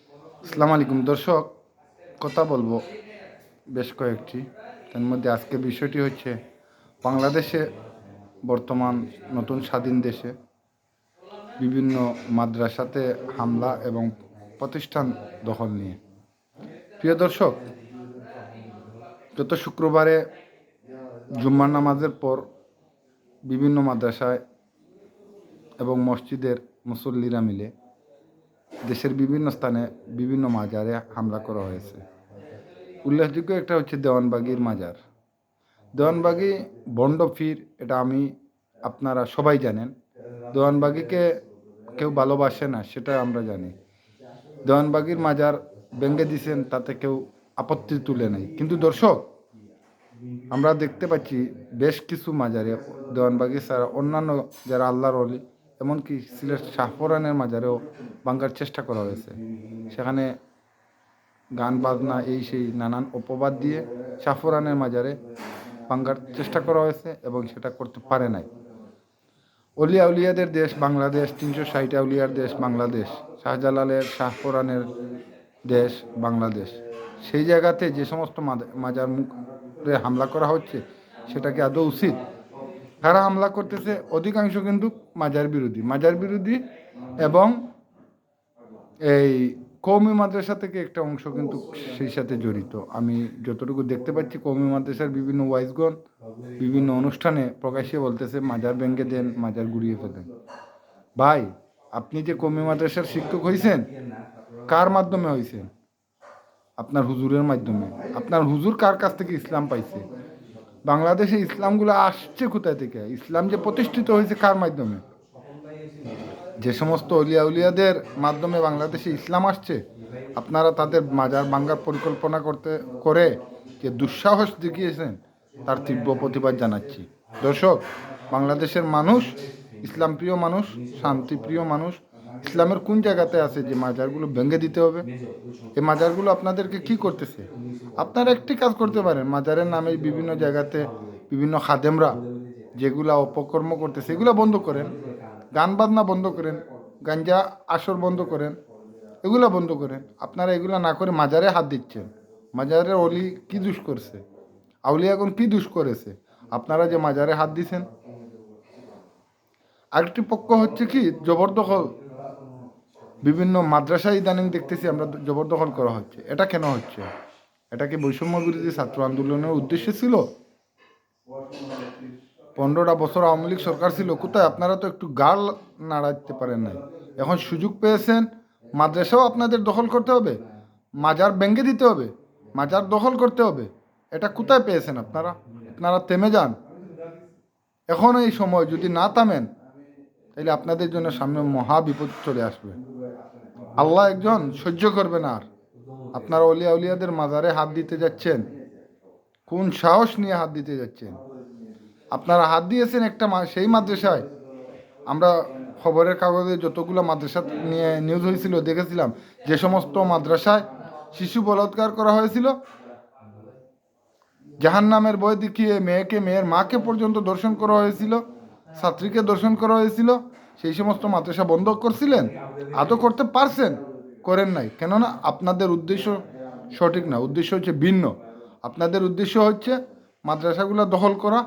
আসসালামু আলাইকুম দর্শক, কথা বলবো বেশ কয়েকটি। তার মধ্যে আজকে বিষয়টি হচ্ছে বাংলাদেশে বর্তমান নতুন স্বাধীন দেশে বিভিন্ন মাদ্রাসাতে হামলা এবং প্রতিষ্ঠান দখল নিয়ে। প্রিয় দর্শক, গত শুক্রবারে জুম্মার নামাজের পর বিভিন্ন মাদ্রাসায় এবং মসজিদের মুসল্লিরা মিলে দেশের বিভিন্ন স্থানে বিভিন্ন মাজারে হামলা করা হয়েছে। উল্লেখযোগ্য একটা হচ্ছে দেওয়ানবাগীর মাজার। দেওয়ানবাগী বন্ড পীর, এটা আপনারা সবাই জানেন। দেওয়ানবাগীকে কেউ ভালোবাসে না সেটা আমরা জানি। দেওয়ানবাগীর মাজার ভেঙে দিয়েছেন, তাতে কেউ আপত্তি তুলে নেই। কিন্তু দর্শক, আমরা দেখতে পাচ্ছি বেশ কিছু মাজারে দেওয়ানবাগী ছাড়া অন্যান্য যারা আল্লাহর ওলি, এমনকি সিলেট শাহপরানের মাজারেও ভাঙার চেষ্টা করা হয়েছে। সেখানে গান বাজনা এই সেই নানান অপবাদ দিয়ে শাহপরানের মাজারে ভাঙার চেষ্টা করা হয়েছে এবং সেটা করতে পারে নাই। অলিয়া উলিয়াদের দেশ বাংলাদেশ, 360 আউলিয়ার দেশ বাংলাদেশ, শাহজালালের শাহপরানের দেশ বাংলাদেশ। সেই জায়গাতে যে সমস্ত মাজার মুখে হামলা করা হচ্ছে, সেটা কি আদৌ উচিত? কারা হামলা করতেছে? অধিকাংশ কিন্তু মাজার বিরোধী এবং এই কওমি মাদ্রাসা থেকে একটা অংশ কিন্তু সেই সাথে জড়িত। আমি যতটুকু দেখতে পাচ্ছি, কওমি মাদ্রাসার বিভিন্ন ওয়াইজগণ বিভিন্ন অনুষ্ঠানে প্রকাশ্যে বলতেছে মাজার ভেঙে দেন, মাজার গুড়িয়ে ফেলেন। ভাই, আপনি যে কওমি মাদ্রাসার শিক্ষক হয়েছেন, কার মাধ্যমে হয়েছেন? আপনার হুজুরের মাধ্যমে। আপনার হুজুর কার কাছ থেকে ইসলাম পাইছে? বাংলাদেশে ইসলামগুলো আসছে কোথায় থেকে? ইসলাম যে প্রতিষ্ঠিত হয়েছে কার মাধ্যমে? যে সমস্ত অলিয়া উলিয়াদের মাধ্যমে বাংলাদেশে ইসলাম আসছে, আপনারা তাদের মাজার ভাঙ্গার পরিকল্পনা করে যে দুঃসাহস দেখিয়েছেন, তার তীব্র প্রতিবাদ জানাচ্ছি। দর্শক, বাংলাদেশের মানুষ ইসলামপ্রিয় মানুষ, শান্তিপ্রিয় মানুষ। ইসলামের কোন জায়গাতে আছে যে মাজারগুলো ভেঙে দিতে হবে? এই মাজারগুলো আপনাদেরকে কি করতেছে? আপনারা একটি কাজ করতে পারেন, মাজারের নামে বিভিন্ন জায়গাতে বিভিন্ন খাদেমরা যেগুলা অপকর্ম করতেছে এগুলো বন্ধ করেন, গান বাজনা বন্ধ করেন, গাঞ্জা আসর বন্ধ করেন, এগুলো বন্ধ করেন। আপনারা এগুলো না করে মাজারে হাত দিচ্ছেন। মাজারের অলি কি দুষ করছে? আউলিয়া এখন কি দুষ করেছে আপনারা যে মাজারে হাত দিছেন? আরেকটি পক্ষ হচ্ছে কি জবরদখল। বিভিন্ন মাদ্রাসা ইদানিং দেখতেছি আমরা জবরদখল করা হচ্ছে। এটা কেন হচ্ছে? এটা কি বৈষম্য বিরোধী ছাত্র আন্দোলনের উদ্দেশ্য ছিল? 15টা বছর আওয়ামী লীগ সরকার ছিল, কোথায়? আপনারা তো একটু গাল নাড়াতে পারেন নাই। এখন সুযোগ পেয়েছেন, মাদ্রাসাও আপনাদের দখল করতে হবে, মাজার ভেঙে দিতে হবে, মাজার দখল করতে হবে। এটা কোথায় পেয়েছেন আপনারা? আপনারা থেমে যান। এখন এই সময় যদি না থামেন, তাহলে আপনাদের জন্য সামনে মহা বিপদ চলে আসবে। আল্লাহ একজন সহ্য করবে না। আর আপনারা অলিয়া উলিয়াদের মাজারে হাত দিতে যাচ্ছেন, কোন সাহস নিয়ে হাত দিতে যাচ্ছেন? আপনারা হাত দিয়েছেন একটা সেই মাদ্রাসায়। আমরা খবরের কাগজে যতগুলো মাদ্রাসা নিয়ে নিউজ হয়েছিল দেখেছিলাম, যে সমস্ত মাদ্রাসায় শিশু বলাৎকার করা হয়েছিল, জাহান্নামের ভয় দেখিয়ে মেয়ের মাকে পর্যন্ত দর্শন করা হয়েছিল, ছাত্রীকে দর্শন করা হয়েছিল, সেই সমস্ত মাদ্রাসা বন্ধ করছিলেন? আদৌ করতে পারছেন? করেন নাই। কেননা আপনাদের উদ্দেশ্য সঠিক না, উদ্দেশ্য হচ্ছে ভিন্ন। আপনাদের উদ্দেশ্য হচ্ছে মাদ্রাসাগুলো দখল করা,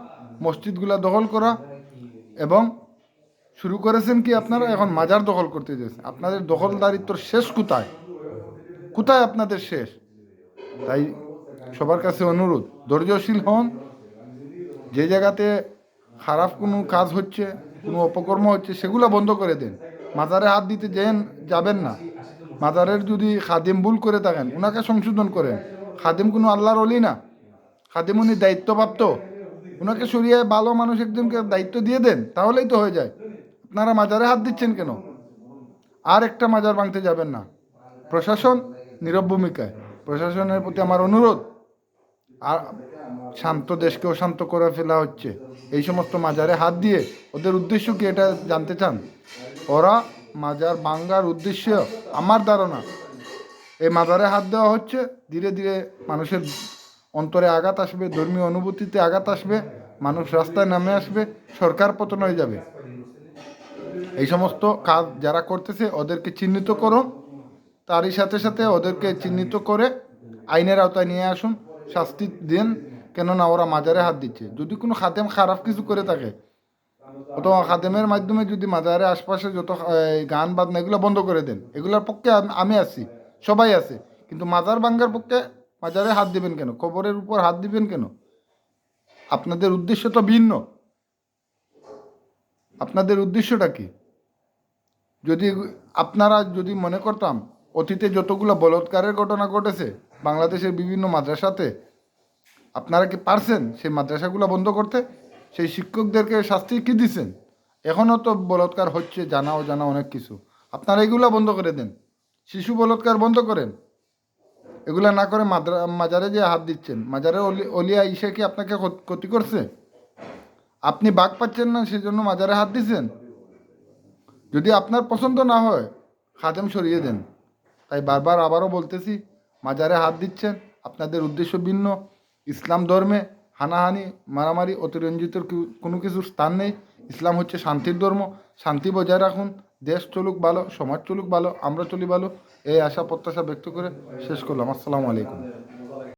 মসজিদগুলো দখল করা, এবং শুরু করেছেন কি আপনারা এখন মাজার দখল করতে যাচ্ছেন। আপনাদের দখলদারিত্বর শেষ কোথায়? কোথায় আপনাদের শেষ? তাই সবার কাছে অনুরোধ, ধৈর্যশীল হন। যে জায়গাতে খারাপ কোনো কাজ হচ্ছে, কোনো অপকর্ম হচ্ছে, সেগুলো বন্ধ করে দেন। মাজারে হাত দিতে যাবেন না। মাজারের যদি খাদিম ভুল করে থাকেন, ওনাকে সংশোধন করেন। খাদিম কোনো আল্লাহর ওলি না, খাদিম উনি দায়িত্বপ্রাপ্ত। ওনাকে সরিয়ে ভালো মানুষ একজনকে দায়িত্ব দিয়ে দেন, তাহলেই তো হয়ে যায়। আপনারা মাজারে হাত দিচ্ছেন কেন? আর একটা মাজার ভাঙতে যাবেন না। প্রশাসন নীরব ভূমিকায়। প্রশাসনের প্রতি আমার অনুরোধ। আর শান্ত দেশকেও শান্ত করে ফেলা হচ্ছে এই সমস্ত মাজারে হাত দিয়ে। ওদের উদ্দেশ্য কি এটা জানতে চান? ওরা মাজার ভাঙ্গার উদ্দেশ্য, আমার ধারণা, এই মাজারে হাত দেওয়া হচ্ছে, ধীরে ধীরে মানুষের অন্তরে আঘাত আসবে, ধর্মীয় অনুভূতিতে আঘাত আসবে, মানুষ রাস্তায় নামে আসবে, সরকার পতন হয়ে যাবে। এই সমস্ত কাজ যারা করতেছে ওদেরকে চিহ্নিত করো, তারই সাথে সাথে ওদেরকে চিহ্নিত করে আইনের আওতায় নিয়ে আসুন, শাস্তি দেন। কেননা ওরা মাজারে হাত দিচ্ছে। যদি কোনো খাদেম খারাপ কিছু করে থাকে, অথবা খাদেমের মাধ্যমে যদি মাজারে আশপাশে যত গান বাজনা এগুলো বন্ধ করে দেন, এগুলোর পক্ষে আমি আছি, সবাই আছে। কিন্তু মাজার ভাঙ্গার পক্ষে মাজারে হাত দিবেন কেন? কবরের উপর হাত দিবেন কেন? আপনাদের উদ্দেশ্য তো ভিন্ন। আপনাদের উদ্দেশ্যটা কি? যদি আপনারা যদি মনে করতাম অতীতে যতগুলো বলৎকারের ঘটনা ঘটেছে বাংলাদেশের বিভিন্ন মাদ্রাসাতে, আপনারা কি পারছেন সেই মাদ্রাসাগুলো বন্ধ করতে? সেই শিক্ষকদেরকে শাস্তি কি দিচ্ছেন? এখনও তো বলৎকার হচ্ছে, জানা অজানা অনেক কিছু। আপনারা এগুলো বন্ধ করে দেন, শিশু বলৎকার বন্ধ করেন। এগুলা না করে মাজারে যে হাত দিচ্ছেন, মাজারে অলিয়া ইসে কি আপনাকে ক্ষতি করছে? আপনি বাঘ পাচ্ছেন না সেজন্য মাজারে হাত দিচ্ছেন? যদি আপনার পছন্দ না হয় খাদেম সরিয়ে দেন। তাই বারবার আবারও বলতেছি, মাজারে হাত দিচ্ছেন, আপনাদের উদ্দেশ্য ভিন্ন। ইসলাম ধর্মে হানাহানি মারামারি অতিরঞ্জিত কোনো কিছুর স্থান নেই। ইসলাম হচ্ছে শান্তির ধর্ম। শান্তি বজায় রাখুন, দেশ চলুক ভালো, সমাজ চলুক ভালো, আমরা চলি ভালো। এই আশা প্রত্যাশা ব্যক্ত করে শেষ করলাম। আসসালামু আলাইকুম।